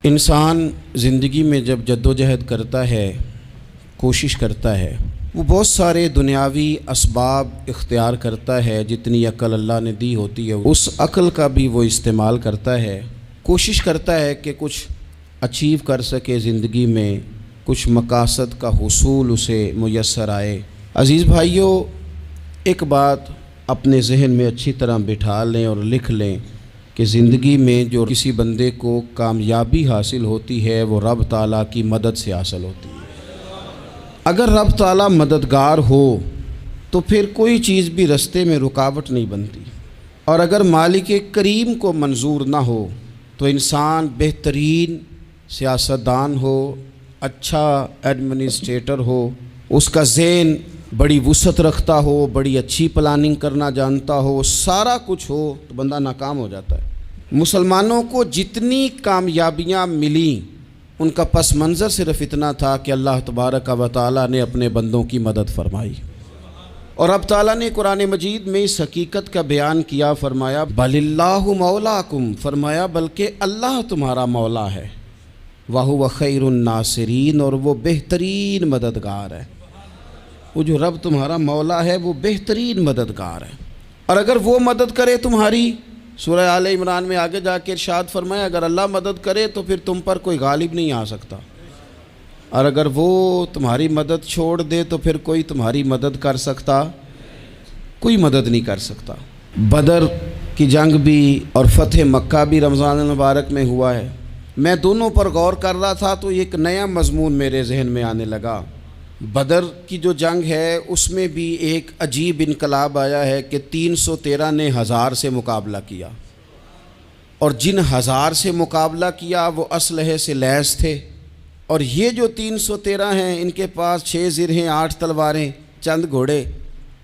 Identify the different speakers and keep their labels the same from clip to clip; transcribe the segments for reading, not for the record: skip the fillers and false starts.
Speaker 1: انسان زندگی میں جب جدوجہد کرتا ہے، کوشش کرتا ہے، وہ بہت سارے دنیاوی اسباب اختیار کرتا ہے۔ جتنی عقل اللہ نے دی ہوتی ہے اس عقل کا بھی وہ استعمال کرتا ہے، کوشش کرتا ہے کہ کچھ اچیو کر سکے زندگی میں، کچھ مقاصد کا حصول اسے میسر آئے۔ عزیز بھائیوں، ایک بات اپنے ذہن میں اچھی طرح بٹھا لیں اور لکھ لیں کہ زندگی میں جو کسی بندے کو کامیابی حاصل ہوتی ہے وہ رب تعالیٰ کی مدد سے حاصل ہوتی ہے۔ اگر رب تعالیٰ مددگار ہو تو پھر کوئی چیز بھی رستے میں رکاوٹ نہیں بنتی، اور اگر مالک کریم کو منظور نہ ہو تو انسان بہترین سیاستدان ہو، اچھا ایڈمنسٹریٹر ہو، اس کا ذہن بڑی وسعت رکھتا ہو، بڑی اچھی پلاننگ کرنا جانتا ہو، سارا کچھ ہو، تو بندہ ناکام ہو جاتا ہے۔ مسلمانوں کو جتنی کامیابیاں ملیں ان کا پس منظر صرف اتنا تھا کہ اللہ تبارک و تعالیٰ نے اپنے بندوں کی مدد فرمائی، اور اب تعالیٰ نے قرآن مجید میں اس حقیقت کا بیان کیا، فرمایا بل اللہ مولاکم، فرمایا بلکہ اللہ تمہارا مولا ہے، وَهُوَ خَيْرُ النَّاصِرِينَ، اور وہ بہترین مددگار ہے۔ وہ جو رب تمہارا مولا ہے وہ بہترین مددگار ہے، اور اگر وہ مدد کرے تمہاری، سورہ آل عمران میں آگے جا کے ارشاد فرمایا اگر اللہ مدد کرے تو پھر تم پر کوئی غالب نہیں آ سکتا، اور اگر وہ تمہاری مدد چھوڑ دے تو پھر کوئی تمہاری مدد کر سکتا، کوئی مدد نہیں کر سکتا۔ بدر کی جنگ بھی اور فتح مکہ بھی رمضان المبارک میں ہوا ہے۔ میں دونوں پر غور کر رہا تھا تو ایک نیا مضمون میرے ذہن میں آنے لگا۔ بدر کی جو جنگ ہے اس میں بھی ایک عجیب انقلاب آیا ہے کہ 313 نے 1000 سے مقابلہ کیا، اور جن 1000 سے مقابلہ کیا وہ اسلحے سے لیس تھے، اور یہ جو 313 ہیں ان کے پاس 6 زرہیں، 8 تلواریں، چند گھوڑے،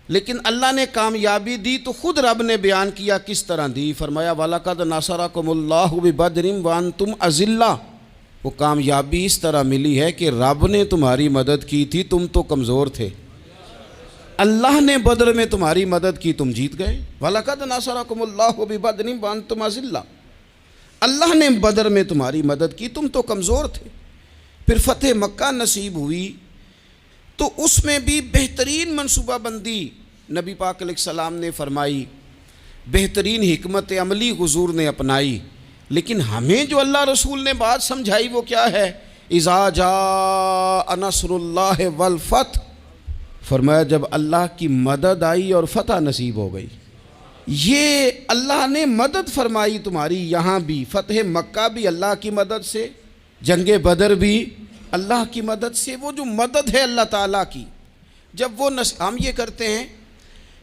Speaker 1: لیکن اللہ نے کامیابی دی تو خود رب نے بیان کیا کس طرح دی، فرمایا وَلَقَدْ نَصَرَكُمُ اللَّهُ بِبَدْرٍ وَأَنْتُمْ أَذِلَّةٌ۔ وہ کامیابی اس طرح ملی ہے کہ رب نے تمہاری مدد کی تھی، تم تو کمزور تھے، اللہ نے بدر میں تمہاری مدد کی، تم جیت گئے۔ وَلَقَدْ نَصَرَكُمُ اللَّهُ بِبَدْرٍ وَأَنْتُمْ أَذِلَّةٌ، اللہ نے بدر میں تمہاری مدد کی، تم تو کمزور تھے۔ پھر فتح مکہ نصیب ہوئی تو اس میں بھی بہترین منصوبہ بندی نبی پاک علیہ السلام نے فرمائی، بہترین حکمت عملی حضور نے اپنائی، لیکن ہمیں جو اللہ رسول نے بات سمجھائی وہ کیا ہے؟ اذا جاء نصر اللہ والفتح، فرمایا جب اللہ کی مدد آئی اور فتح نصیب ہو گئی۔ یہ اللہ نے مدد فرمائی تمہاری، یہاں بھی فتح مکہ بھی اللہ کی مدد سے، جنگ بدر بھی اللہ کی مدد سے۔ وہ جو مدد ہے اللہ تعالیٰ کی، جب وہ ہم یہ کرتے ہیں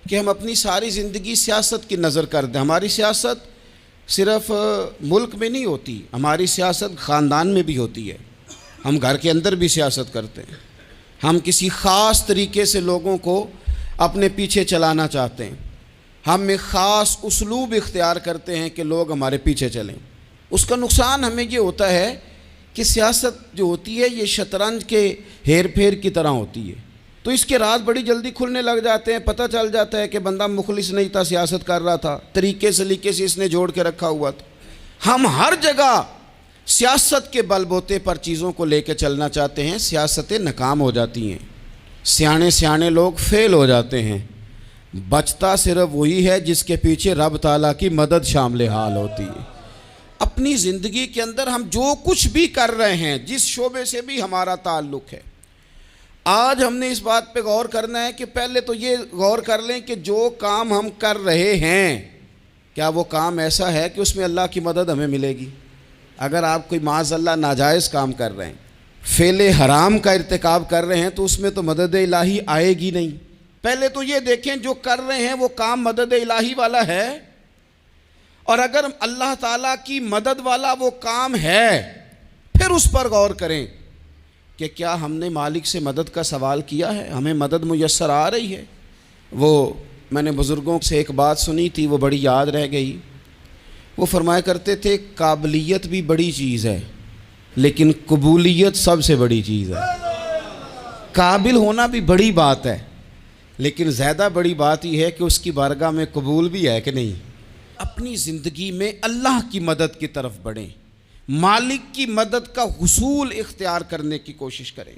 Speaker 1: کہ ہم اپنی ساری زندگی سیاست کی نظر کر دیں، ہماری سیاست صرف ملک میں نہیں ہوتی، ہماری سیاست خاندان میں بھی ہوتی ہے، ہم گھر کے اندر بھی سیاست کرتے ہیں، ہم کسی خاص طریقے سے لوگوں کو اپنے پیچھے چلانا چاہتے ہیں، ہم ایک خاص اسلوب اختیار کرتے ہیں کہ لوگ ہمارے پیچھے چلیں۔ اس کا نقصان ہمیں یہ ہوتا ہے کہ سیاست جو ہوتی ہے یہ شطرنج کے ہیر پھیر کی طرح ہوتی ہے، تو اس کے راز بڑی جلدی کھلنے لگ جاتے ہیں، پتہ چل جاتا ہے کہ بندہ مخلص نہیں تھا، سیاست کر رہا تھا، طریقے سلیقے سے اس نے جوڑ کے رکھا ہوا تھا۔ ہم ہر جگہ سیاست کے بل بوتے پر چیزوں کو لے کے چلنا چاہتے ہیں، سیاستیں ناکام ہو جاتی ہیں، سیانے لوگ فیل ہو جاتے ہیں، بچتا صرف وہی ہے جس کے پیچھے رب تعالیٰ کی مدد شامل حال ہوتی ہے۔ اپنی زندگی کے اندر ہم جو کچھ بھی کر رہے ہیں، جس شعبے سے بھی ہمارا تعلق ہے، آج ہم نے اس بات پہ غور کرنا ہے کہ پہلے تو یہ غور کر لیں کہ جو کام ہم کر رہے ہیں کیا وہ کام ایسا ہے کہ اس میں اللہ کی مدد ہمیں ملے گی؟ اگر آپ کوئی معاذ اللہ ناجائز کام کر رہے ہیں، فعل حرام کا ارتکاب کر رہے ہیں، تو اس میں تو مدد الہی آئے گی نہیں۔ پہلے تو یہ دیکھیں جو کر رہے ہیں وہ کام مدد الہی والا ہے، اور اگر اللہ تعالیٰ کی مدد والا وہ کام ہے پھر اس پر غور کریں کہ کیا ہم نے مالک سے مدد کا سوال کیا ہے، ہمیں مدد میسر آ رہی ہے۔ وہ میں نے بزرگوں سے ایک بات سنی تھی، وہ بڑی یاد رہ گئی۔ وہ فرمایا کرتے تھے قابلیت بھی بڑی چیز ہے لیکن قبولیت سب سے بڑی چیز ہے۔ قابل ہونا بھی بڑی بات ہے لیکن زیادہ بڑی بات یہ ہے کہ اس کی بارگاہ میں قبول بھی ہے کہ نہیں۔ اپنی زندگی میں اللہ کی مدد کی طرف بڑھیں، مالک کی مدد کا حصول اختیار کرنے کی کوشش کریں،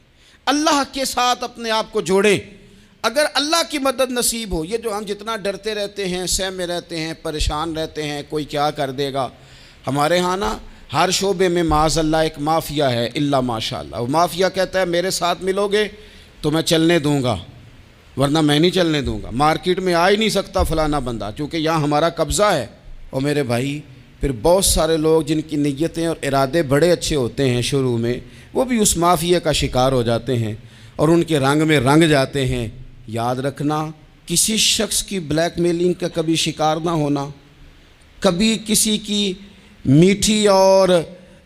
Speaker 1: اللہ کے ساتھ اپنے آپ کو جوڑیں۔ اگر اللہ کی مدد نصیب ہو، یہ جو ہم جتنا ڈرتے رہتے ہیں، سہمے رہتے ہیں، پریشان رہتے ہیں کوئی کیا کر دے گا، ہمارے ہاں نا ہر شعبے میں معاذ اللہ ایک مافیا ہے، الا ماشاء اللہ۔ وہ مافیا کہتا ہے میرے ساتھ ملو گے تو میں چلنے دوں گا، ورنہ میں نہیں چلنے دوں گا، مارکیٹ میں آ ہی نہیں سکتا فلانا بندہ، چونکہ یہاں ہمارا قبضہ ہے۔ اور میرے بھائی پھر بہت سارے لوگ جن کی نیتیں اور ارادے بڑے اچھے ہوتے ہیں شروع میں، وہ بھی اس مافیا کا شکار ہو جاتے ہیں اور ان کے رنگ میں رنگ جاتے ہیں۔ یاد رکھنا، کسی شخص کی بلیک میلنگ کا کبھی شکار نہ ہونا، کبھی کسی کی میٹھی اور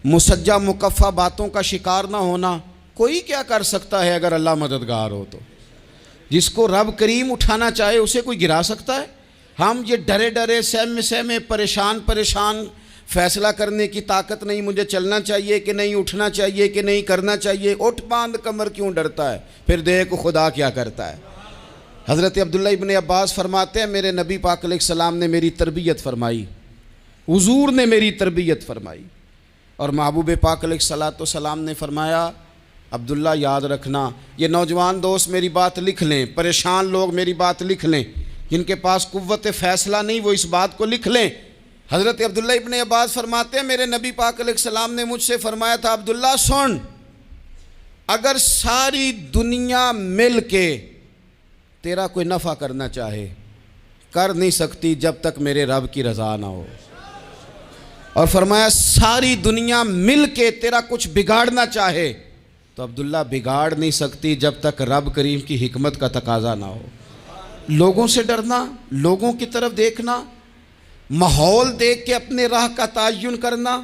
Speaker 1: مسجع مکفہ باتوں کا شکار نہ ہونا۔ کوئی کیا کر سکتا ہے اگر اللہ مددگار ہو تو؟ جس کو رب کریم اٹھانا چاہے اسے کوئی گرا سکتا ہے؟ ہم یہ ڈرے ڈرے سہمے پریشان فیصلہ کرنے کی طاقت نہیں، مجھے چلنا چاہیے کہ نہیں، اٹھنا چاہیے کہ نہیں، کرنا چاہیے، اٹھ باندھ کمر کیوں ڈرتا ہے؟ پھر دیکھ خدا کیا کرتا ہے۔ حضرت عبداللہ ابن عباس فرماتے ہیں میرے نبی پاک علیہ السلام نے میری تربیت فرمائی، حضور نے میری تربیت فرمائی، اور محبوب پاک علیہ السلام نے فرمایا عبداللہ یاد رکھنا، یہ نوجوان دوست میری بات لکھ لیں، پریشان لوگ میری بات لکھ لیں، جن کے پاس قوت فیصلہ نہیں وہ اس بات کو لکھ لیں۔ حضرت عبداللہ ابن عباس فرماتے ہیں میرے نبی پاک علیہ السلام نے مجھ سے فرمایا تھا عبداللہ سن، اگر ساری دنیا مل کے تیرا کوئی نفع کرنا چاہے کر نہیں سکتی جب تک میرے رب کی رضا نہ ہو، اور فرمایا ساری دنیا مل کے تیرا کچھ بگاڑنا چاہے تو عبداللہ بگاڑ نہیں سکتی جب تک رب کریم کی حکمت کا تقاضا نہ ہو۔ لوگوں سے ڈرنا، لوگوں کی طرف دیکھنا، ماحول دیکھ کے اپنے راہ کا تعین کرنا،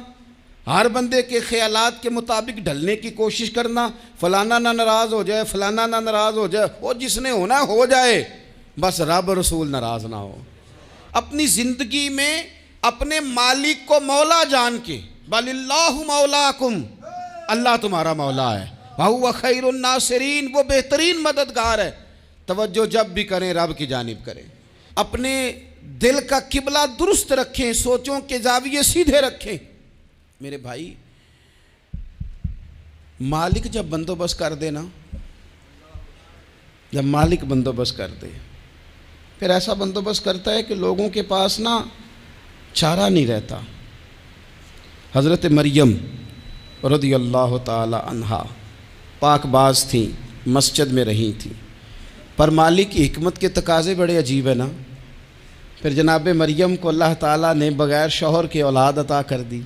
Speaker 1: ہر بندے کے خیالات کے مطابق ڈھلنے کی کوشش کرنا، فلانا نہ ناراض ہو جائے، فلانا نہ ناراض ہو جائے، وہ جس نے ہونا ہو جائے، بس رب رسول ناراض نہ ہو۔ اپنی زندگی میں اپنے مالک کو مولا جان کے، بل اللہ مولاکم، اللہ تمہارا مولا ہے، وَهُوَ خَيْرُ النَّاصِرِينَ، وہ بہترین مددگار ہے۔ توجہ جب بھی کریں رب کی جانب کریں، اپنے دل کا قبلہ درست رکھیں، سوچوں کے زاویے سیدھے رکھیں۔ میرے بھائی مالک جب بندوبست کر دے نا، جب مالک بندوبست کر دے پھر ایسا بندوبست کرتا ہے کہ لوگوں کے پاس نا چارہ نہیں رہتا۔ حضرت مریم رضی اللہ تعالی عنہا پاک باز تھیں، مسجد میں رہی تھیں، پر مالک کی حکمت کے تقاضے بڑے عجیب ہیں نا۔ پھر جناب مریم کو اللہ تعالیٰ نے بغیر شوہر کے اولاد عطا کر دی۔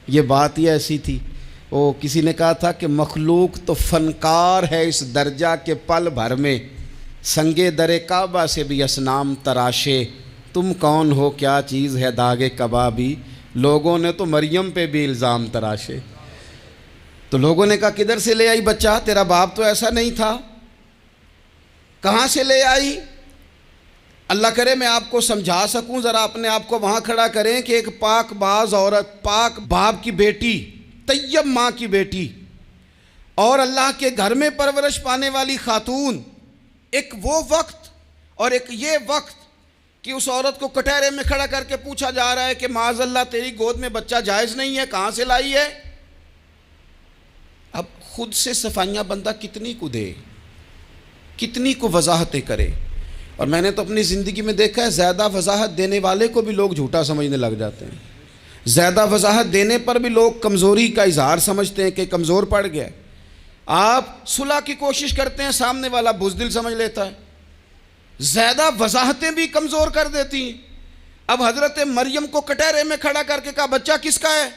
Speaker 1: یہ بات ہی ایسی تھی، وہ کسی نے کہا تھا کہ مخلوق تو فنکار ہے اس درجہ کے پل بھر میں سنگے در کعبہ سے بھی اصنام تراشے، تم کون ہو کیا چیز ہے داغ کبابی، لوگوں نے تو مریم پہ بھی الزام تراشے۔ تو لوگوں نے کہا کدھر سے لے آئی بچہ، تیرا باپ تو ایسا نہیں تھا، کہاں سے لے آئی؟ اللہ کرے میں آپ کو سمجھا سکوں، ذرا اپنے آپ کو وہاں کھڑا کریں کہ ایک پاک باز عورت، پاک باپ کی بیٹی، طیب ماں کی بیٹی، اور اللہ کے گھر میں پرورش پانے والی خاتون، ایک وہ وقت اور ایک یہ وقت کہ اس عورت کو کٹہرے میں کھڑا کر کے پوچھا جا رہا ہے کہ معاذ اللہ تیری گود میں بچہ جائز نہیں ہے، کہاں سے لائی ہے؟ اب خود سے صفائیاں بندہ کتنی کو دے، کتنی کو وضاحتیں کرے۔ اور میں نے تو اپنی زندگی میں دیکھا ہے زیادہ وضاحت دینے والے کو بھی لوگ جھوٹا سمجھنے لگ جاتے ہیں، زیادہ وضاحت دینے پر بھی لوگ کمزوری کا اظہار سمجھتے ہیں کہ کمزور پڑ گیا ہے۔ آپ صلح کی کوشش کرتے ہیں، سامنے والا بزدل سمجھ لیتا ہے، زیادہ وضاحتیں بھی کمزور کر دیتی ہیں۔ اب حضرت مریم کو کٹہرے میں کھڑا کر کے کہا بچہ کس کا ہے؟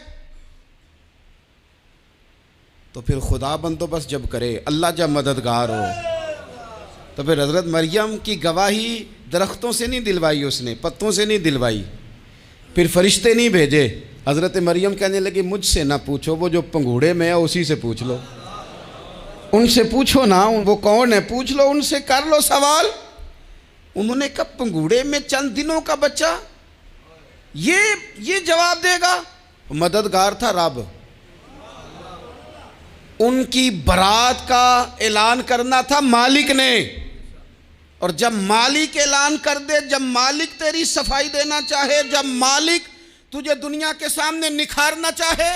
Speaker 1: تو پھر خدا بندوبست جب کرے، اللہ جب مددگار ہو، تو پھر حضرت مریم کی گواہی درختوں سے نہیں دلوائی، اس نے پتوں سے نہیں دلوائی، پھر فرشتے نہیں بھیجے۔ حضرت مریم کہنے لگی مجھ سے نہ پوچھو، وہ جو پنگوڑے میں ہے اسی سے پوچھ لو، ان سے پوچھو نا، وہ کون ہے پوچھ لو، ان سے کر لو سوال۔ انہوں نے کہا پنگوڑے میں چند دنوں کا بچہ یہ جواب دے گا؟ مددگار تھا رب، ان کی برات کا اعلان کرنا تھا مالک نے، اور جب مالک اعلان کر دے، جب مالک تیری صفائی دینا چاہے، جب مالک تجھے دنیا کے سامنے نکھارنا چاہے،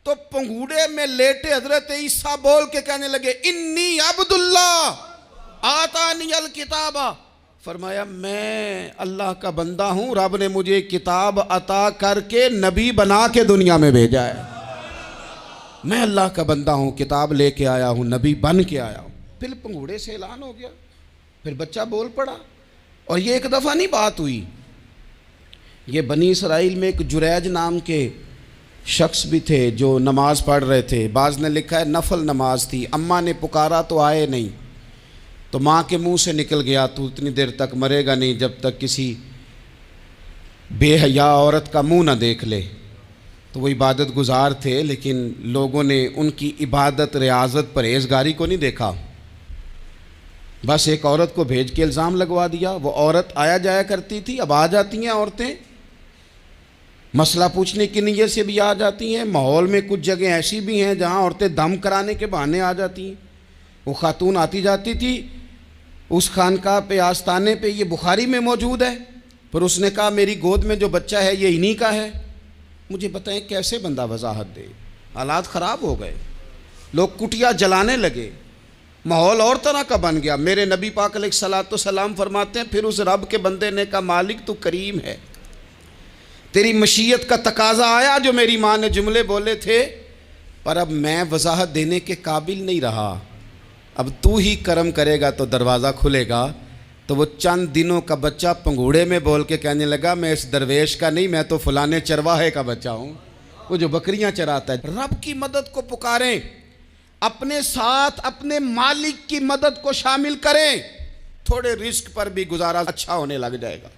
Speaker 1: تو پنگوڑے میں لیٹے حضرت عیسیٰ بول کے کہنے لگے انی عبداللہ آتانی الکتاب، فرمایا میں اللہ کا بندہ ہوں، رب نے مجھے کتاب عطا کر کے نبی بنا کے دنیا میں بھیجا ہے، میں اللہ کا بندہ ہوں، کتاب لے کے آیا ہوں، نبی بن کے آیا ہوں۔ پھر پنگوڑے سے اعلان ہو گیا، پھر بچہ بول پڑا، اور یہ ایک دفعہ نہیں بات ہوئی، یہ بنی اسرائیل میں ایک جریج نام کے شخص بھی تھے جو نماز پڑھ رہے تھے، بعض نے لکھا ہے نفل نماز تھی، اماں نے پکارا تو آئے نہیں، تو ماں کے منہ سے نکل گیا تو اتنی دیر تک مرے گا نہیں جب تک کسی بے حیا عورت کا منہ نہ دیکھ لے۔ تو وہ عبادت گزار تھے، لیکن لوگوں نے ان کی عبادت، ریاضت، پرہیزگاری کو نہیں دیکھا، بس ایک عورت کو بھیج کے الزام لگوا دیا۔ وہ عورت آیا جایا کرتی تھی، اب آ جاتی ہیں عورتیں، مسئلہ پوچھنے کی نیت سے بھی آ جاتی ہیں، ماحول میں کچھ جگہ ایسی بھی ہیں جہاں عورتیں دم کرانے کے بہانے آ جاتی ہیں۔ وہ خاتون آتی جاتی تھی اس خانقاہ پہ، آستانے پہ، یہ بخاری میں موجود ہے، پھر اس نے کہا میری گود میں جو بچہ ہے یہ انہی کا ہے۔ مجھے بتائیں کیسے بندہ وضاحت دے؟ حالات خراب ہو گئے، لوگ کٹیا جلانے لگے، ماحول اور طرح کا بن گیا۔ میرے نبی پاک علیہ الصلوۃ والسلام فرماتے ہیں پھر اس رب کے بندے نے کہا مالک تو کریم ہے، تیری مشیت کا تقاضا آیا جو میری ماں نے جملے بولے تھے، پر اب میں وضاحت دینے کے قابل نہیں رہا، اب تو ہی کرم کرے گا تو دروازہ کھلے گا۔ تو وہ چند دنوں کا بچہ پنگوڑے میں بول کے کہنے لگا میں اس درویش کا نہیں، میں تو فلانے چرواہے کا بچہ ہوں، وہ جو بکریاں چراتا ہے۔ رب کی مدد کو پکاریں، اپنے ساتھ اپنے مالک کی مدد کو شامل کریں، تھوڑے رزق پر بھی گزارا اچھا ہونے لگ جائے گا۔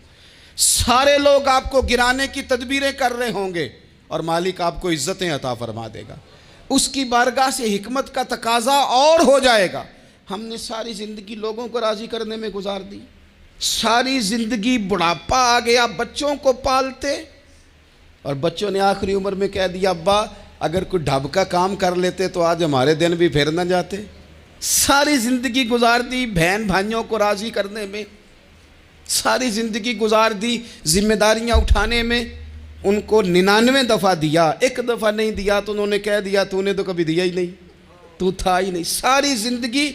Speaker 1: سارے لوگ آپ کو گرانے کی تدبیریں کر رہے ہوں گے اور مالک آپ کو عزتیں عطا فرما دے گا، اس کی بارگاہ سے حکمت کا تقاضا اور ہو جائے گا۔ ہم نے ساری زندگی لوگوں کو راضی کرنے میں گزار دی، ساری زندگی بڑھاپا آ گیا بچوں کو پالتے، اور بچوں نے آخری عمر میں کہہ دیا ابا اگر کوئی ڈھب کا کام کر لیتے تو آج ہمارے دن بھی پھر نہ جاتے۔ ساری زندگی گزار دی بہن بھائیوں کو راضی کرنے میں، ساری زندگی گزار دی ذمہ داریاں اٹھانے میں، ان کو 99 دفعہ دیا، ایک دفعہ نہیں دیا تو انہوں نے کہہ دیا تو نے تو کبھی دیا ہی نہیں، تو تھا ہی نہیں۔ ساری زندگی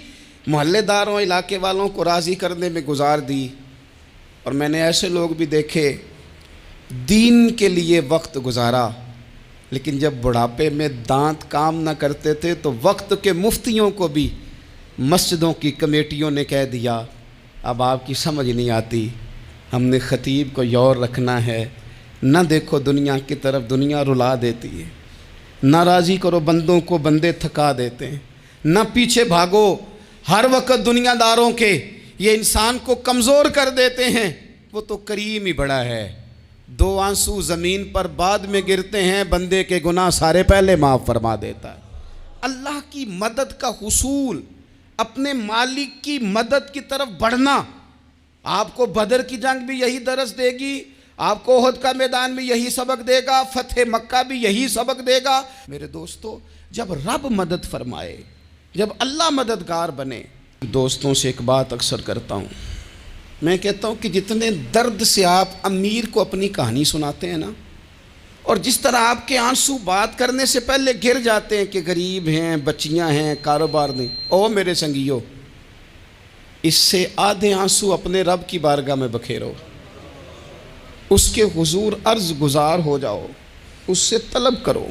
Speaker 1: محلے داروں، علاقے والوں کو راضی کرنے میں گزار دی۔ اور میں نے ایسے لوگ بھی دیکھے دین کے لیے وقت گزارا، لیکن جب بڑھاپے میں دانت کام نہ کرتے تھے تو وقت کے مفتیوں کو بھی مسجدوں کی کمیٹیوں نے کہہ دیا اب آپ کی سمجھ نہیں آتی، ہم نے خطیب کو یور رکھنا ہے، نہ دیکھو دنیا کی طرف، دنیا رلا دیتی ہے، نہ راضی کرو بندوں کو، بندے تھکا دیتے ہیں، نہ پیچھے بھاگو ہر وقت دنیا داروں کے، یہ انسان کو کمزور کر دیتے ہیں۔ وہ تو کریم ہی بڑا ہے، 2 آنسو زمین پر بعد میں گرتے ہیں، بندے کے گناہ سارے پہلے معاف فرما دیتا ہے۔ اللہ کی مدد کا حصول، اپنے مالک کی مدد کی طرف بڑھنا، آپ کو بدر کی جنگ بھی یہی درس دے گی، آپ کو احد کا میدان بھی یہی سبق دے گا، فتح مکہ بھی یہی سبق دے گا۔ میرے دوستو جب رب مدد فرمائے، جب اللہ مددگار بنے، دوستوں سے ایک بات اکثر کرتا ہوں، میں کہتا ہوں کہ جتنے درد سے آپ امیر کو اپنی کہانی سناتے ہیں نا، اور جس طرح آپ کے آنسو بات کرنے سے پہلے گر جاتے ہیں کہ غریب ہیں، بچیاں ہیں، کاروبار نہیں، او میرے سنگیو، اس سے آدھے آنسو اپنے رب کی بارگاہ میں بکھیرو، اس کے حضور عرض گزار ہو جاؤ، اس سے طلب کرو۔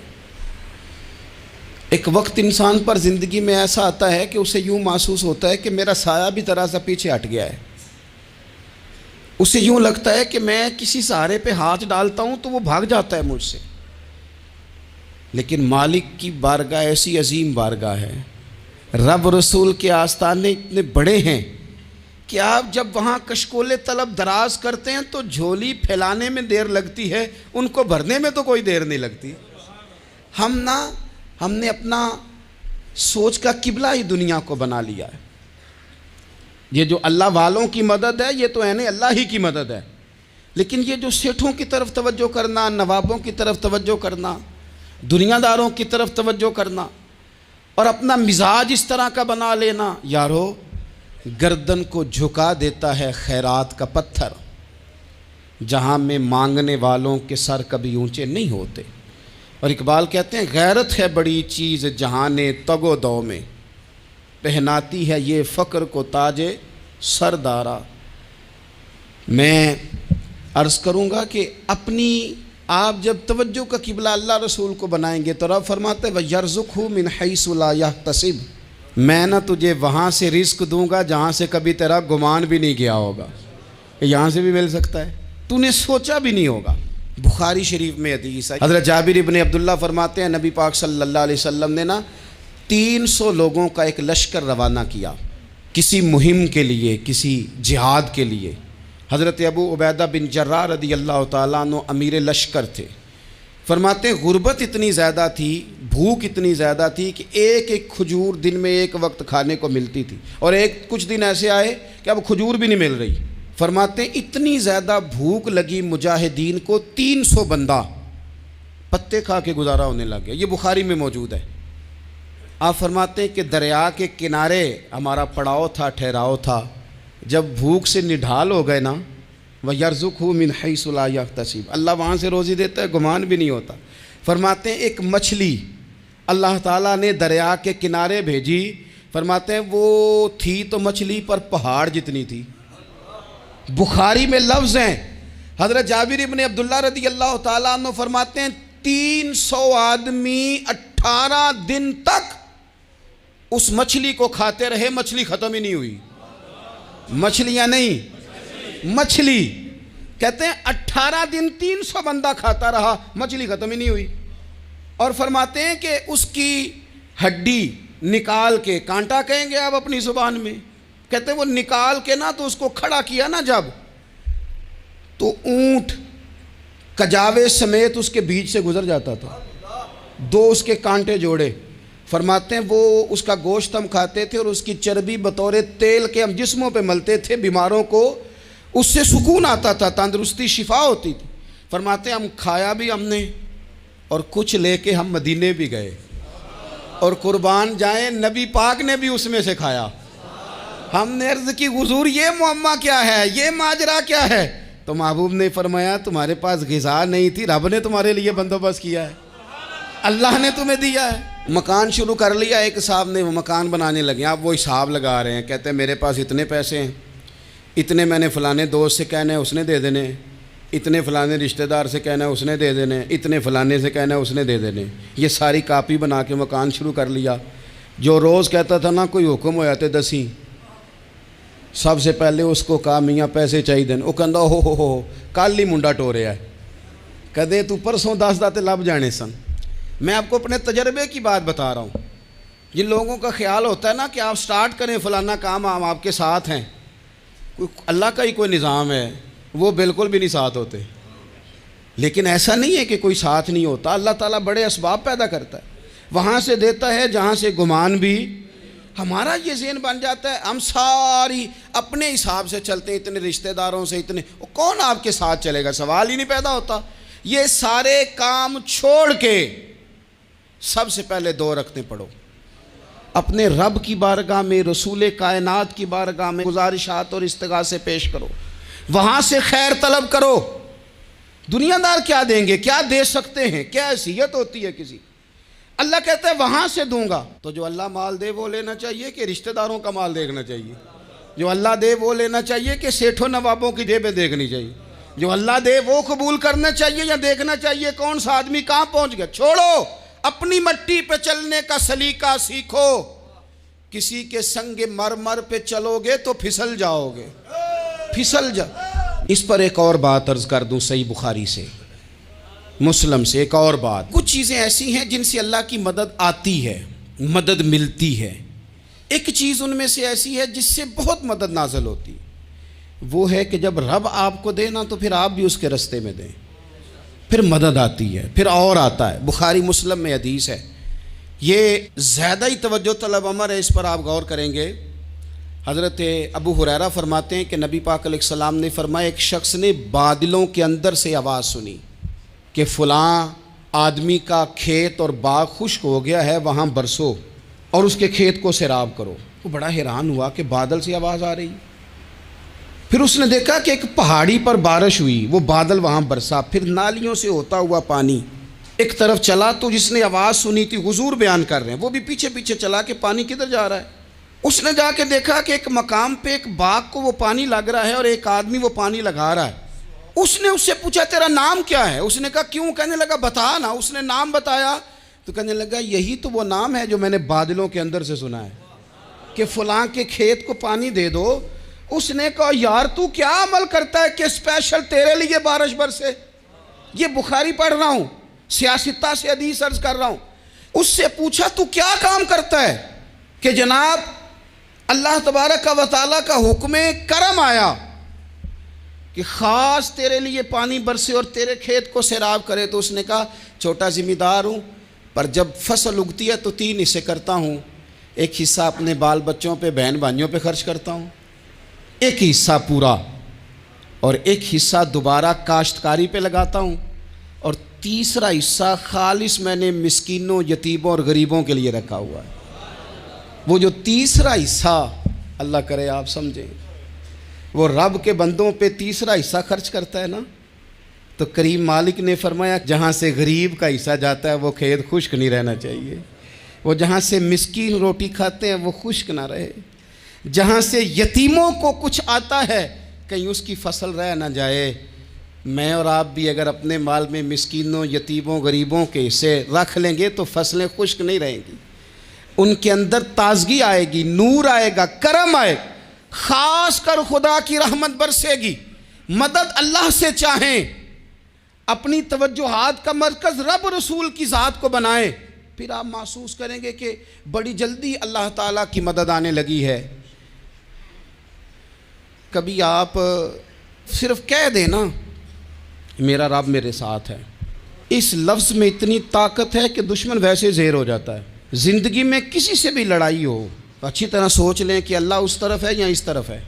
Speaker 1: ایک وقت انسان پر زندگی میں ایسا آتا ہے کہ اسے یوں محسوس ہوتا ہے کہ میرا سایہ بھی ذرا سا پیچھے ہٹ گیا ہے، اسے یوں لگتا ہے کہ میں کسی سہارے پہ ہاتھ ڈالتا ہوں تو وہ بھاگ جاتا ہے مجھ سے، لیکن مالک کی بارگاہ ایسی عظیم بارگاہ ہے، رب رسول کے آستانے اتنے بڑے ہیں کہ آپ جب وہاں کشکول طلب دراز کرتے ہیں تو جھولی پھیلانے میں دیر لگتی ہے، ان کو بھرنے میں تو کوئی دیر نہیں لگتی۔ ہم نے اپنا سوچ کا قبلہ ہی دنیا کو بنا لیا ہے۔ یہ جو اللہ والوں کی مدد ہے یہ تو اللہ ہی کی مدد ہے، لیکن یہ جو سیٹھوں کی طرف توجہ کرنا، نوابوں کی طرف توجہ کرنا، دنیا داروں کی طرف توجہ کرنا اور اپنا مزاج اس طرح کا بنا لینا، یارو گردن کو جھکا دیتا ہے خیرات کا پتھر، جہاں میں مانگنے والوں کے سر کبھی اونچے نہیں ہوتے۔ اور اقبال کہتے ہیں غیرت ہے بڑی چیز جہان تگ و دو میں، پہناتی ہے یہ فقر کو تاج سردارا۔ میں عرض کروں گا کہ اپنی آپ جب توجہ کا قبلہ اللہ رسول کو بنائیں گے تو رب فرماتے وَيَرْزُقْهُ مِنْ حَيْثُ لَا يَحْتَسِبُ، میں نہ تجھے وہاں سے رزق دوں گا جہاں سے کبھی تیرا گمان بھی نہیں گیا ہوگا کہ یہاں سے بھی مل سکتا ہے، تو نے سوچا بھی نہیں ہوگا۔ بخاری شریف میں حدیث ہے، حضرت جابر ابن عبداللہ فرماتے ہیں نبی پاک صلی اللہ علیہ وسلم نے 300 لوگوں کا ایک لشکر روانہ کیا کسی مہم کے لیے، کسی جہاد کے لیے۔ حضرت ابو عبیدہ بن جراح رضی اللہ تعالیٰ عنہ امیر لشکر تھے۔ فرماتے ہیں غربت اتنی زیادہ تھی، بھوک اتنی زیادہ تھی کہ ایک ایک کھجور دن میں ایک وقت کھانے کو ملتی تھی، اور کچھ دن ایسے آئے کہ اب کھجور بھی نہیں مل رہی۔ فرماتے ہیں اتنی زیادہ بھوک لگی مجاہدین کو 300 بندہ پتے کھا کے گزارا ہونے لگ گیا۔ یہ بخاری میں موجود ہے۔ آپ فرماتے ہیں کہ دریا کے کنارے ہمارا پڑاؤ تھا، ٹھہراؤ تھا، جب بھوک سے نڈھال ہو گئے نا وَيَرْزُقْهُ مِنْ حَيْثُ لَا يَحْتَسِبُ، اللہ وہاں سے روزی دیتا ہے، گمان بھی نہیں ہوتا۔ فرماتے ہیں ایک مچھلی اللہ تعالیٰ نے دریا کے کنارے بھیجی، فرماتے ہیں وہ تھی تو مچھلی پر پہاڑ جتنی تھی۔ بخاری میں لفظ ہیں، حضرت جابر ابن عبداللہ رضی اللہ تعالیٰ عنہ فرماتے ہیں 300 آدمی 18 دن تک اس مچھلی کو کھاتے رہے، مچھلی ختم ہی نہیں ہوئی۔ مچھلیاں نہیں، مچھلی کہتے ہیں 18 دن 300 بندہ کھاتا رہا، مچھلی ختم ہی نہیں ہوئی۔ اور فرماتے ہیں کہ اس کی ہڈی نکال کے، کانٹا کہیں گے آپ اپنی زبان میں، کہتے ہیں وہ نکال کے نا تو اس کو کھڑا کیا نا جب، تو اونٹ کجاوے سمیت اس کے بیچ سے گزر جاتا تھا، 2 اس کے کانٹے جوڑے۔ فرماتے ہیں وہ اس کا گوشت ہم کھاتے تھے اور اس کی چربی بطور تیل کے ہم جسموں پہ ملتے تھے، بیماروں کو اس سے سکون آتا تھا، تندرستی شفا ہوتی تھی۔ فرماتے ہیں ہم کھایا بھی ہم نے، اور کچھ لے کے ہم مدینے بھی گئے، اور قربان جائیں نبی پاک نے بھی اس میں سے کھایا۔ ہم نے عرض کی حضور یہ معمہ کیا ہے، یہ ماجرا کیا ہے؟ تو محبوب نے فرمایا تمہارے پاس غذا نہیں تھی، رب نے تمہارے لیے بندوبست کیا ہے، اللہ نے تمہیں دیا ہے۔ مکان شروع کر لیا، ایک صاحب نے وہ مکان بنانے لگے، آپ وہ حساب لگا رہے ہیں، کہتے ہیں میرے پاس اتنے پیسے ہیں، اتنے میں نے فلانے دوست سے کہنا ہے اس نے دے دینے، اتنے فلانے رشتہ دار سے کہنا ہے اس نے دے دینے، اتنے فلانے سے کہنا ہے اس نے دے دینے۔ یہ ساری کاپی بنا کے مکان شروع کر لیا۔ جو روز کہتا تھا نا کوئی حکم ہو جاتے 10 سب سے پہلے اس کو کہا میاں پیسے چاہیے دن، وہ کہندا ہو کل ہی منڈا ٹوریا ہے، کدے تو پرسوں 10 داتے لب جانے سن۔ میں آپ کو اپنے تجربے کی بات بتا رہا ہوں۔ جن لوگوں کا خیال ہوتا ہے نا کہ آپ سٹارٹ کریں فلانا کام، ہم آپ کے ساتھ ہیں، اللہ کا ہی کوئی نظام ہے، وہ بالکل بھی نہیں ساتھ ہوتے۔ لیکن ایسا نہیں ہے کہ کوئی ساتھ نہیں ہوتا، اللہ تعالیٰ بڑے اسباب پیدا کرتا ہے، وہاں سے دیتا ہے جہاں سے گمان بھی۔ ہمارا یہ ذہن بن جاتا ہے ہم ساری اپنے حساب سے چلتے ہیں، اتنے رشتہ داروں سے، اتنے، کون آپ کے ساتھ چلے گا؟ سوال ہی نہیں پیدا ہوتا۔ یہ سارے کام چھوڑ کے سب سے پہلے 2 رکعتیں پڑھو، اپنے رب کی بارگاہ میں، رسول کائنات کی بارگاہ میں گزارشات اور استغاثے پیش کرو، وہاں سے خیر طلب کرو۔ دنیا دار کیا دیں گے، کیا دے سکتے ہیں، کیا حیثیت ہوتی ہے کسی؟ اللہ کہتا ہے وہاں سے دوں گا۔ تو جو اللہ مال دے وہ لینا چاہیے کہ رشتہ داروں کا مال دیکھنا چاہیے؟ جو اللہ دے وہ لینا چاہیے کہ سیٹھوں نوابوں کی جیبیں دیکھنی چاہیے؟ جو اللہ دے وہ قبول کرنا چاہیے یا دیکھنا چاہیے کون سا آدمی کہاں پہنچ گیا؟ چھوڑو، اپنی مٹی پہ چلنے کا سلیقہ سیکھو۔ کسی کے سنگ مرمر پہ چلو گے تو پھسل جاؤ گے، پھسل جا۔ اس پر ایک اور بات عرض کر دوں، صحیح بخاری سے، مسلم سے ایک اور بات۔ کچھ چیزیں ایسی ہیں جن سے اللہ کی مدد آتی ہے، مدد ملتی ہے۔ ایک چیز ان میں سے ایسی ہے جس سے بہت مدد نازل ہوتی ہے، وہ ہے کہ جب رب آپ کو دے نا تو پھر آپ بھی اس کے رستے میں دیں، پھر مدد آتی ہے، پھر اور آتا ہے۔ بخاری مسلم میں حدیث ہے، یہ زیادہ ہی توجہ طلب امر ہے، اس پر آپ غور کریں گے۔ حضرت ابو ہریرہ فرماتے ہیں کہ نبی پاک علیہ السلام نے فرمایا ایک شخص نے بادلوں کے اندر سے آواز سنی کہ فلاں آدمی کا کھیت اور باغ خشک ہو گیا ہے، وہاں برسو اور اس کے کھیت کو سیراب کرو۔ وہ بڑا حیران ہوا کہ بادل سے آواز آ رہی۔ پھر اس نے دیکھا کہ ایک پہاڑی پر بارش ہوئی، وہ بادل وہاں برسا، پھر نالیوں سے ہوتا ہوا پانی ایک طرف چلا تو جس نے آواز سنی تھی حضور بیان کر رہے ہیں، وہ بھی پیچھے پیچھے چلا کہ پانی کدھر جا رہا ہے۔ اس نے جا کے دیکھا کہ ایک مقام پہ ایک باغ کو وہ پانی لگ رہا ہے اور ایک آدمی وہ پانی لگا رہا ہے۔ اس نے اس سے پوچھا تیرا نام کیا ہے؟ اس نے کہا کیوں؟ کہنے لگا بتا نا۔ اس نے نام بتایا تو کہنے لگا یہی تو وہ نام ہے جو میں نے بادلوں کے اندر سے سنا ہے کہ فلاں کے کھیت کو پانی دے دو۔ اس نے کہا یار تو کیا عمل کرتا ہے کہ اسپیشل تیرے لیے بارش برسے؟ یہ بخاری پڑھ رہا ہوں، سیاستہ سے حدیث عرض کر رہا ہوں۔ اس سے پوچھا تو کیا کام کرتا ہے کہ جناب اللہ تبارک و تعالیٰ کا حکم کرم آیا کہ خاص تیرے لیے پانی برسے اور تیرے کھیت کو سیراب کرے؟ تو اس نے کہا چھوٹا ذمہ دار ہوں، پر جب فصل اگتی ہے تو 3 حصے کرتا ہوں، ایک حصہ اپنے بال بچوں پہ بہن بھائیوں پہ خرچ کرتا ہوں، ایک حصہ پورا، اور ایک حصہ دوبارہ کاشتکاری پہ لگاتا ہوں، اور تیسرا حصہ خالص میں نے مسکینوں، یتیموں اور غریبوں کے لیے رکھا ہوا ہے۔ وہ جو تیسرا حصہ اللہ کرے آپ سمجھیں، وہ رب کے بندوں پہ تیسرا حصہ خرچ کرتا ہے نا، تو کریم مالک نے فرمایا جہاں سے غریب کا حصہ جاتا ہے وہ کھیت خشک نہیں رہنا چاہیے، وہ جہاں سے مسکین روٹی کھاتے ہیں وہ خشک نہ رہے، جہاں سے یتیموں کو کچھ آتا ہے کہیں اس کی فصل رہ نہ جائے۔ میں اور آپ بھی اگر اپنے مال میں مسکینوں، یتیموں، غریبوں کے حصے رکھ لیں گے تو فصلیں خشک نہیں رہیں گی، ان کے اندر تازگی آئے گی، نور آئے گا، کرم آئے گا، خاص کر خدا کی رحمت برسے گی۔ مدد اللہ سے چاہیں، اپنی توجہات کا مرکز رب رسول کی ذات کو بنائیں، پھر آپ محسوس کریں گے کہ بڑی جلدی اللہ تعالیٰ کی مدد آنے لگی ہے۔ کبھی آپ صرف کہہ دیں نا میرا رب میرے ساتھ ہے، اس لفظ میں اتنی طاقت ہے کہ دشمن ویسے زہر ہو جاتا ہے۔ زندگی میں کسی سے بھی لڑائی ہو تو اچھی طرح سوچ لیں کہ اللہ اس طرف ہے یا اس طرف ہے۔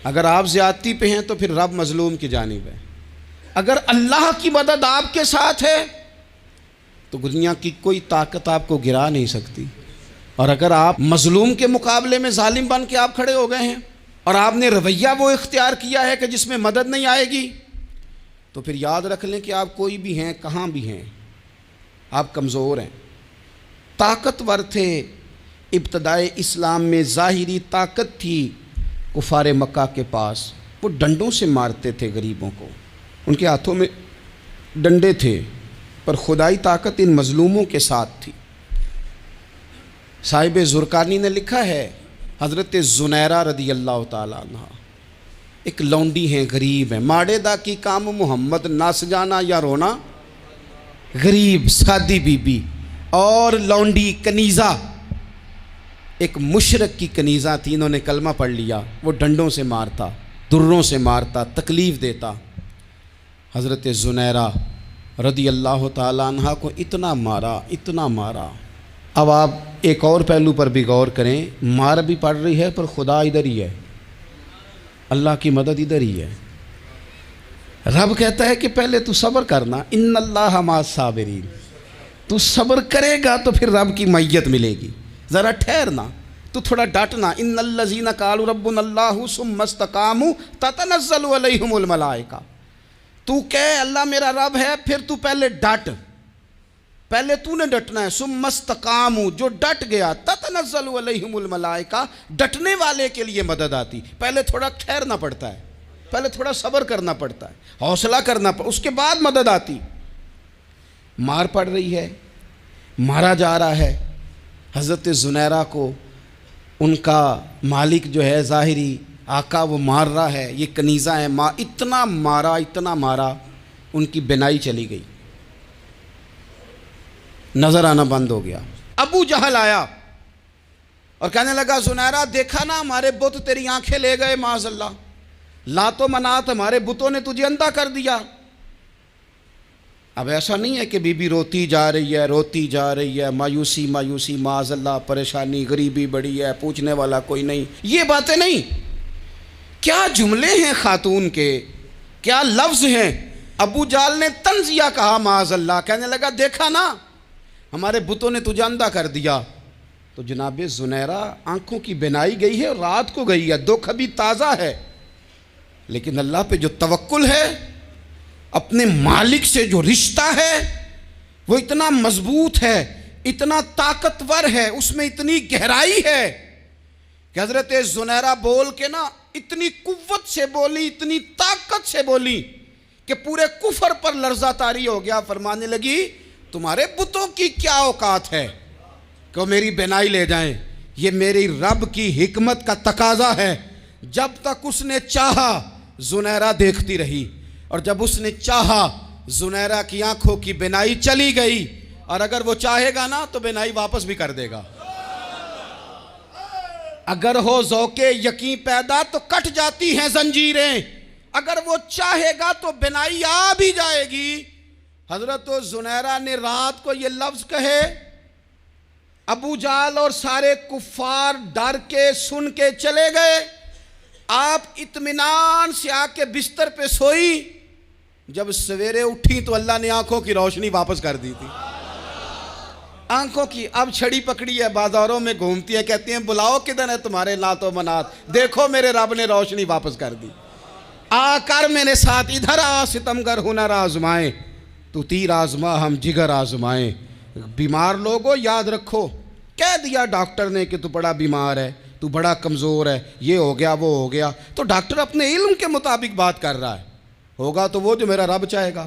Speaker 1: اگر آپ زیادتی پہ ہیں تو پھر رب مظلوم کی جانب ہے۔ اگر اللہ کی مدد آپ کے ساتھ ہے تو دنیا کی کوئی طاقت آپ کو گرا نہیں سکتی، اور اگر آپ مظلوم کے مقابلے میں ظالم بن کے آپ کھڑے ہو گئے ہیں اور آپ نے رویہ وہ اختیار کیا ہے کہ جس میں مدد نہیں آئے گی، تو پھر یاد رکھ لیں کہ آپ کوئی بھی ہیں، کہاں بھی ہیں، آپ کمزور ہیں۔ طاقتور تھے ابتدائے اسلام میں، ظاہری طاقت تھی کفار مکہ کے پاس، وہ ڈنڈوں سے مارتے تھے غریبوں کو، ان کے ہاتھوں میں ڈنڈے تھے، پر خدائی طاقت ان مظلوموں کے ساتھ تھی۔ صاحب زرقانی نے لکھا ہے حضرت زنیرہ رضی اللہ تعالیٰ عنہ ایک لونڈی ہیں، غریب ہیں، ماڑے دا کی کام محمد ناس جانا یا رونا، غریب سادی بی بی اور لونڈی کنیزہ، ایک مشرک کی کنیزہ تھی، انہوں نے کلمہ پڑھ لیا، وہ ڈنڈوں سے مارتا، دروں سے مارتا، تکلیف دیتا۔ حضرت زنیرہ رضی اللہ تعالیٰ عنہ کو اتنا مارا، اتنا مارا۔ اب آپ ایک اور پہلو پر بھی غور کریں، مار بھی پڑ رہی ہے پر خدا ادھر ہی ہے، اللہ کی مدد ادھر ہی ہے۔ رب کہتا ہے کہ پہلے تو صبر کرنا، ان اللہ مع الصابرین، تو صبر کرے گا تو پھر رب کی معیت ملے گی، ذرا ٹھہرنا، تو تھوڑا ڈٹنا۔ ان الذین قالوا ربنا اللہ ثم استقاموا تتنزل علیہم الملائکہ، تو کہے اللہ میرا رب ہے، پھر تو پہلے ڈٹ، پہلے تو نے ڈٹنا ہے۔ ثم استقاموا، جو ڈٹ گیا، تتنزل علیہم الملائکہ، ڈٹنے والے کے لیے مدد آتی، پہلے تھوڑا ٹھہرنا پڑتا ہے، پہلے تھوڑا صبر کرنا پڑتا ہے، حوصلہ کرنا پڑتا، اس کے بعد مدد آتی۔ مار پڑ رہی ہے، مارا جا رہا ہے حضرت زنیرہ کو، ان کا مالک جو ہے ظاہری آقا وہ مار رہا ہے، یہ کنیزہ ہے، اتنا مارا، اتنا مارا، ان کی بینائی چلی گئی، نظر آنا بند ہو گیا۔ ابو جہل آیا اور کہنے لگا زنیرہ دیکھا نا ہمارے بت تیری آنکھیں لے گئے، معاذ اللہ، لات و منات ہمارے بتوں نے تجھے اندھا کر دیا۔ اب ایسا نہیں ہے کہ بی بی روتی جا رہی ہے، روتی جا رہی ہے، مایوسی مایوسی، معاذ اللہ، پریشانی، غریبی بڑی ہے، پوچھنے والا کوئی نہیں، یہ باتیں نہیں۔ کیا جملے ہیں خاتون کے، کیا لفظ ہیں۔ ابو جہل نے تنزیہ کہا، معاذ اللہ، کہنے لگا دیکھا نا ہمارے بتوں نے تجھے اندھا کر دیا۔ تو جناب زنیرہ آنکھوں کی بینائی گئی ہے، رات کو گئی ہے، دکھ ابھی تازہ ہے، لیکن اللہ پہ جو توکل ہے، اپنے مالک سے جو رشتہ ہے، وہ اتنا مضبوط ہے، اتنا طاقتور ہے، اس میں اتنی گہرائی ہے کہ حضرت زنیرہ بول کے نا اتنی قوت سے بولی، اتنی طاقت سے بولی کہ پورے کفر پر لرزہ طاری ہو گیا۔ فرمانے لگی تمہارے بتوں کی کیا اوقات ہے کہ وہ میری بینائی لے جائیں؟ یہ میری رب کی حکمت کا تقاضا ہے۔ جب تک اس نے چاہا زنیرہ دیکھتی رہی، اور جب اس نے چاہا زنیرہ کی آنکھوں کی بینائی چلی گئی، اور اگر وہ چاہے گا نا تو بینائی واپس بھی کر دے گا۔ اگر ہو ذوق یقین پیدا تو کٹ جاتی ہیں زنجیریں، اگر وہ چاہے گا تو بینائی آ بھی جائے گی۔ حضرت زنیرہ نے رات کو یہ لفظ کہے، ابو جہل اور سارے کفار ڈر کے سن کے چلے گئے، آپ اطمینان سے آ کے بستر پہ سوئی۔ جب سویرے اٹھی تو اللہ نے آنکھوں کی روشنی واپس کر دی تھی۔ آنکھوں کی اب چھڑی پکڑی ہے، بازاروں میں گھومتی ہے، کہتی ہیں بلاؤ کدھر ہے تمہارے لات و منات، دیکھو میرے رب نے روشنی واپس کر دی۔ آ کر میرے ساتھ ادھر آ، ستمگر ہنر آزمائیں، تو تیر آزما ہم جگر آزمائیں۔ بیمار لوگوں یاد رکھو، کہہ دیا ڈاکٹر نے کہ تو بڑا بیمار ہے، تو بڑا کمزور ہے، یہ ہو گیا وہ ہو گیا، تو ڈاکٹر اپنے علم کے مطابق بات کر رہا ہے، ہوگا تو وہ جو میرا رب چاہے گا۔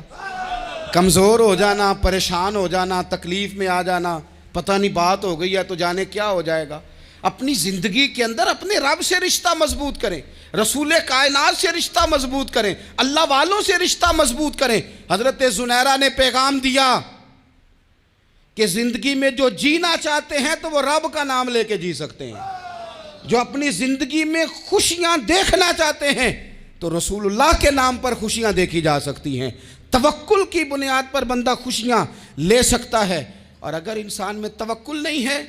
Speaker 1: کمزور ہو جانا، پریشان ہو جانا، تکلیف میں آ جانا، پتہ نہیں بات ہو گئی ہے تو جانے کیا ہو جائے گا۔ اپنی زندگی کے اندر اپنے رب سے رشتہ مضبوط کریں، رسول کائنات سے رشتہ مضبوط کریں، اللہ والوں سے رشتہ مضبوط کریں۔ حضرت زنیرہ نے پیغام دیا کہ زندگی میں جو جینا چاہتے ہیں تو وہ رب کا نام لے کے جی سکتے ہیں، جو اپنی زندگی میں خوشیاں دیکھنا چاہتے ہیں تو رسول اللہ کے نام پر خوشیاں دیکھی جا سکتی ہیں۔ توکل کی بنیاد پر بندہ خوشیاں لے سکتا ہے، اور اگر انسان میں توکل نہیں ہے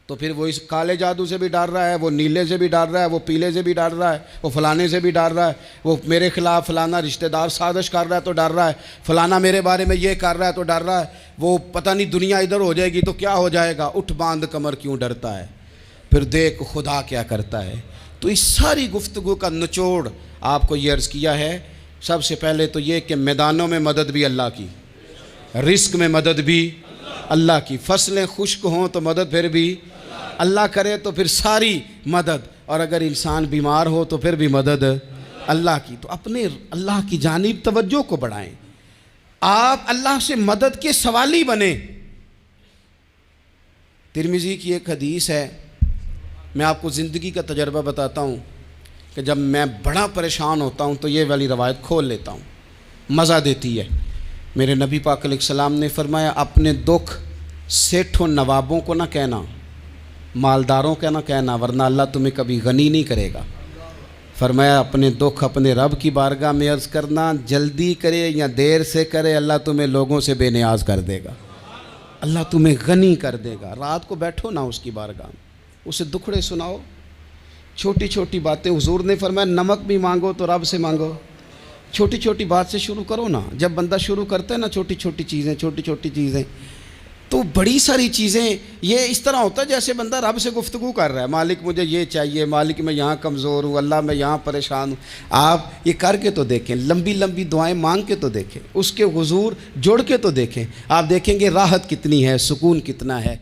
Speaker 1: تو پھر وہ اس کالے جادو سے بھی ڈر رہا ہے، وہ نیلے سے بھی ڈر رہا ہے، وہ پیلے سے بھی ڈر رہا ہے، وہ فلانے سے بھی ڈر رہا ہے، وہ میرے خلاف فلانا رشتہ دار سازش کر رہا ہے تو ڈر رہا ہے، فلانا میرے بارے میں یہ کر رہا ہے تو ڈر رہا ہے، وہ پتہ نہیں دنیا ادھر ہو جائے گی تو کیا ہو جائے گا، اٹھ باندھ کمر کیوں ڈرتا ہے، پھر دیکھ خدا کیا کرتا ہے۔ تو اس ساری گفتگو کا نچوڑ آپ کو یہ عرض کیا ہے، سب سے پہلے تو یہ کہ میدانوں میں مدد بھی اللہ کی، رزق میں مدد بھی اللہ کی، فصلیں خشک ہوں تو مدد پھر بھی اللہ کرے، تو پھر ساری مدد، اور اگر انسان بیمار ہو تو پھر بھی مدد اللہ کی۔ تو اپنے اللہ کی جانب توجہ کو بڑھائیں، آپ اللہ سے مدد کے سوالی بنیں۔ ترمذی کی ایک حدیث ہے، میں آپ کو زندگی کا تجربہ بتاتا ہوں کہ جب میں بڑا پریشان ہوتا ہوں تو یہ والی روایت کھول لیتا ہوں، مزہ دیتی ہے۔ میرے نبی پاک علیہ السلام نے فرمایا اپنے دکھ سیٹھوں نوابوں کو نہ کہنا، مالداروں کا نہ کہنا، ورنہ اللہ تمہیں کبھی غنی نہیں کرے گا۔ فرمایا اپنے دکھ اپنے رب کی بارگاہ میں عرض کرنا، جلدی کرے یا دیر سے کرے اللہ تمہیں لوگوں سے بے نیاز کر دے گا، اللہ تمہیں غنی کر دے گا۔ رات کو بیٹھو نا اس کی بارگاہ میں، اسے دکھڑے سناؤ، چھوٹی چھوٹی باتیں۔ حضور نے فرمایا نمک بھی مانگو تو رب سے مانگو، چھوٹی چھوٹی بات سے شروع کرو نا۔ جب بندہ شروع کرتا ہے نا چھوٹی چھوٹی چیزیں تو بڑی ساری چیزیں یہ اس طرح ہوتا ہے جیسے بندہ رب سے گفتگو کر رہا ہے، مالک مجھے یہ چاہیے، مالک میں یہاں کمزور ہوں، اللہ میں یہاں پریشان ہوں۔ آپ یہ کر کے تو دیکھیں، لمبی لمبی دعائیں مانگ کے تو دیکھیں، اس کے حضور جوڑ کے تو دیکھیں، آپ دیکھیں گے راحت کتنی ہے، سکون کتنا ہے۔